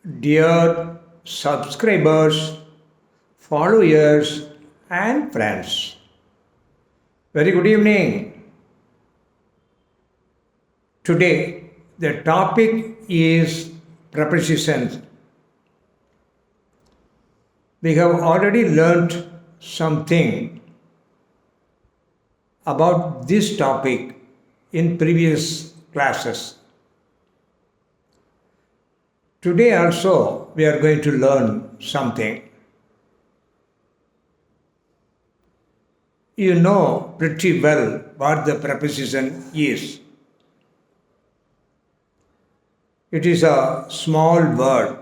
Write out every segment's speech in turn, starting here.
Dear subscribers, followers, and friends, very good evening. Today, the topic is prepositions. We have already learnt something about this topic in previous classes. Today also, we are going to learn something. You know pretty well what the preposition is. It is a small word.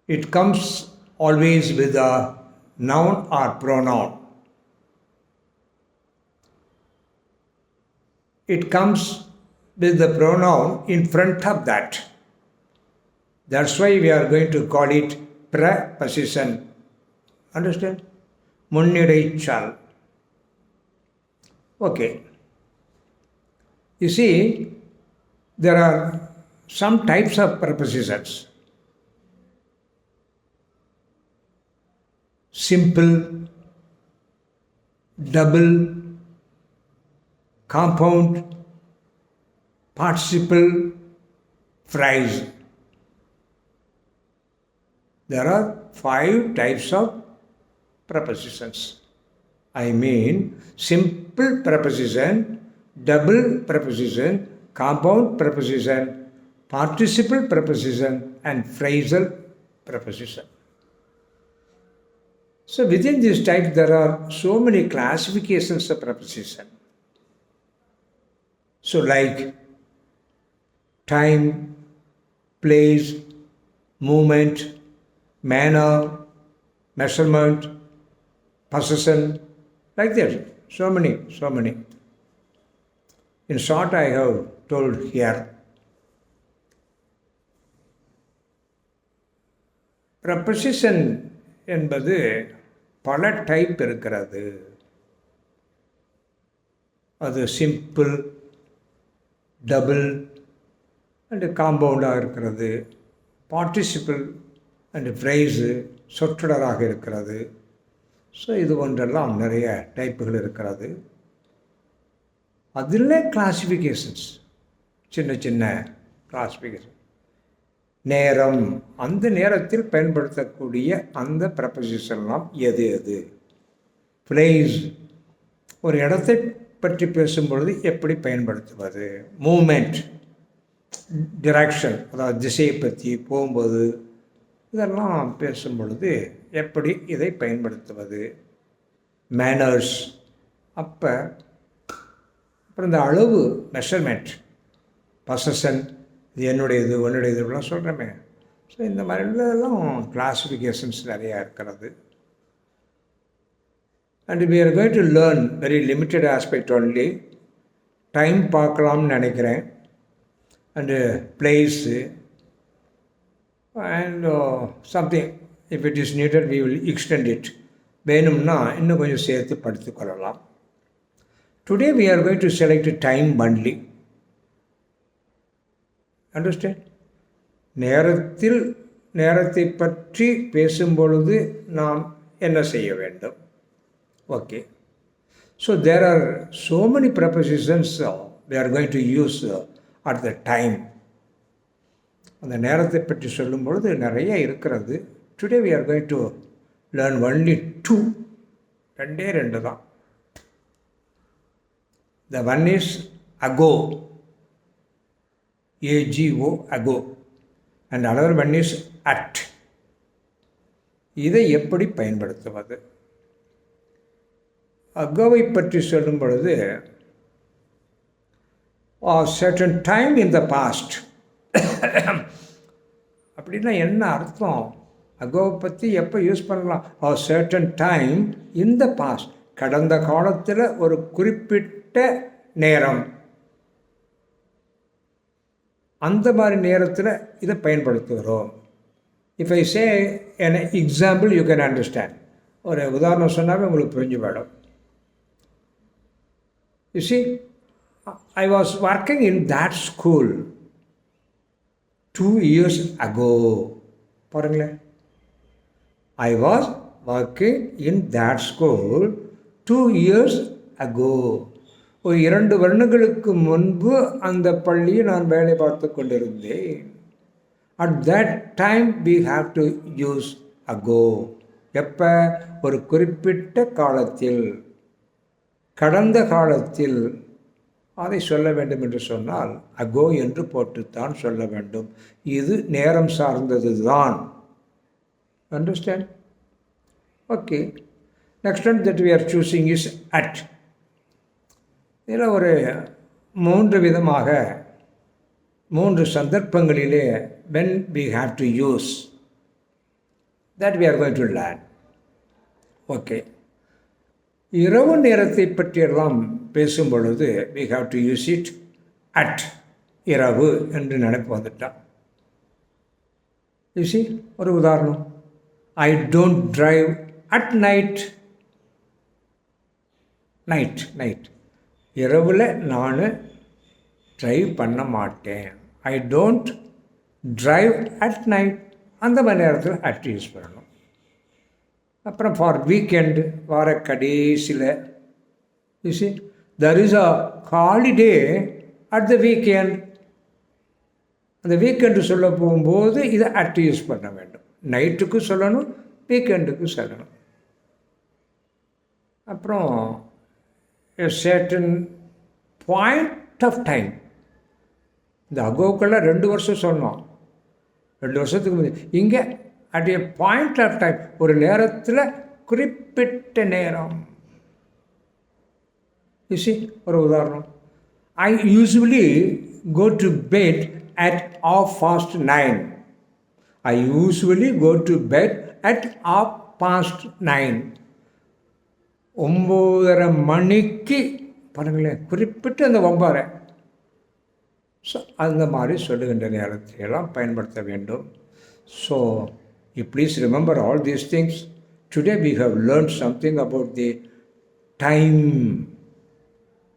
It comes always with a noun or pronoun. It comes with the pronoun in front of that. That's why we are going to call it preposition. Understand? Munnireichal. Okay. You see, there are some types of prepositions. Simple, double, compound, participle, phrase. There are 5 types of prepositions. I mean simple preposition, double preposition, compound preposition, participle preposition, and phrasal preposition. So within this type there are so many classifications of preposition. So like time, place, movement, manner, measurement, possession, like that. So many. In short, I have told here. Preposition என்பது பல type இருக்கிறது. அது simple, double and காம்பவுண்டாக இருக்கிறது. Participle and phrase சொற்றொடராக இருக்கிறது. So இது ஒன்றெல்லாம் நிறைய டைப்புகள் இருக்கிறது. அதில் கிளாசிஃபிகேஷன்ஸ் சின்ன கிளாசிஃபிகேஷன். நேரம், அந்த நேரத்தில் பயன்படுத்தக்கூடிய அந்த ப்ரப்போசிஷன்லாம் எது. பிளேஸ், ஒரு இடத்தை பற்றி பேசும்பொழுது எப்படி பயன்படுத்துவது. மூமெண்ட், டிரெக்ஷன், அதாவது திசையை பற்றி போகும்போது இதெல்லாம் பேசும் பொழுது எப்படி இதை பயன்படுத்துவது. மேனர்ஸ், அப்புறம் இந்த அளவு, மெஷர்மெண்ட், பசஷன், இது என்னுடையது உன்னுடையது இப்படிலாம் சொல்கிறோமே. ஸோ இந்த மாதிரிலாம் கிளாஸிஃபிகேஷன்ஸ் நிறையா இருக்கிறது. And we are going to learn very limited aspect only. Time பார்க்கலாம்னு நினைக்கிறேன். And place and something if it is needed we will extend it. வேணும்னா இன்னும் கொஞ்சம் சேர்த்து படித்துக்கொள்ளலாம். Today we are going to select time only. Understand? நேரத்தை பற்றி பேசும்பொழுது நாம் என்ன செய்ய வேண்டும். Okay. So there are so many prepositions we are going to use at the time. அந்த நேரத்தை பற்றி சொல்லும் பொழுது நிறைய இருக்கிறது. Today we are going to learn only 2. ரெண்டு தான். The one is ago, AGO, ago, and another one is at. இதை எப்படி பயன்படுத்துவது. அகோவை பற்றி சொல்லும் பொழுது certain time in the past. அப்படின்னா என்ன அர்த்தம்? அகோவை பற்றி எப்போ யூஸ் பண்ணலாம்? certain time in the past, கடந்த காலத்தில் ஒரு குறிப்பிட்ட நேரம், அந்த மாதிரி நேரத்தில் இதை பயன்படுத்துகிறோம். If I say an example you can understand. ஒரு உதாரணம் சொன்னாவே உங்களுக்கு புரிஞ்சு போயிடும். You see, I was working in that school 2 years ago. பாருங்களேன், I was working in that school 2 years ago. ஒரு 2 வருடங்களுக்கு முன்பு அந்த பள்ளியில் நான் வேலை பார்த்து கொண்டிருந்தேன். At that time we have to use ago. எப்போ? ஒரு குறிப்பிட்ட காலத்தில், கடந்த காலத்தில் அதை சொல்ல வேண்டும் என்று சொன்னால் அகோ என்று போட்டுத்தான் சொல்ல வேண்டும். இது நேரம் சார்ந்தது தான். Understand? Okay. Next one that we are choosing is at. இதில் ஒரு 3 விதமாக 3 சந்தர்ப்பங்களிலே when we have to use that we are going to learn. Okay. இரவு நேரத்தை பற்றியெல்லாம் பேசும் பொழுது we have to use it at. இரவு என்று நினைப்பு வந்துட்டான். You see, ஒரு உதாரணம், I don't drive at night. Night இரவில் நான் ட்ரைவ் பண்ண மாட்டேன். I don't drive at night. அந்த மாதிரி நேரத்தில் அட் யூஸ் பண்ணணும். அப்புறம் ஃபார் வீக்கெண்டு, வார கடைசியில், you see, there is a holiday at the weekend. அந்த வீக்கெண்டு சொல்ல போகும்போது இதை அட் யூஸ் பண்ண வேண்டும். நைட்டுக்கு சொல்லணும், வீக்கெண்டுக்கு சொல்லணும். அப்புறம் a certain point of time. இந்த அகோக்கெல்லாம் 2 வருஷம் சொன்னோம், 2 வருஷத்துக்கு முன்னாடி. இங்கே at a point of time, ஒரு நேரத்தில், குறிப்பிட்ட நேரம். You see, ஒரு உதாரணம், I usually go to bed at 9:30. I usually go to bed at 9:30. 9:30 மணிக்கு, பாருங்களேன், குறிப்பிட்டு அந்த 9:30. ஸோ அந்த மாதிரி சொல்லுகின்ற நேரத்தையெல்லாம் பயன்படுத்த வேண்டும். So you please remember all these things. Today we have learned something about the time.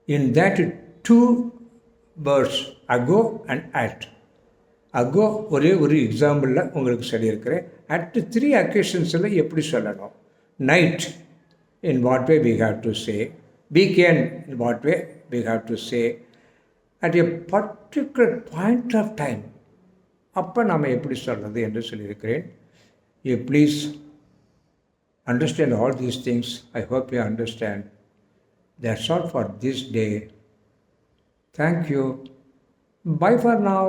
In that 2 words, ago and at. ago ஒரே ஒரு எக்ஸாம்பிளில் உங்களுக்கு சொல்லியிருக்கிறேன். at 3 occasions-ல எப்படி சொல்லணும். night, in what way we have to say. Weekend, in what way we have to say. At a particular point of time, அப்போ நாம் எப்படி சொல்கிறது என்று சொல்லியிருக்கிறேன். You please understand all these things. I hope you understand. That's all for this day. Thank you. Bye for now.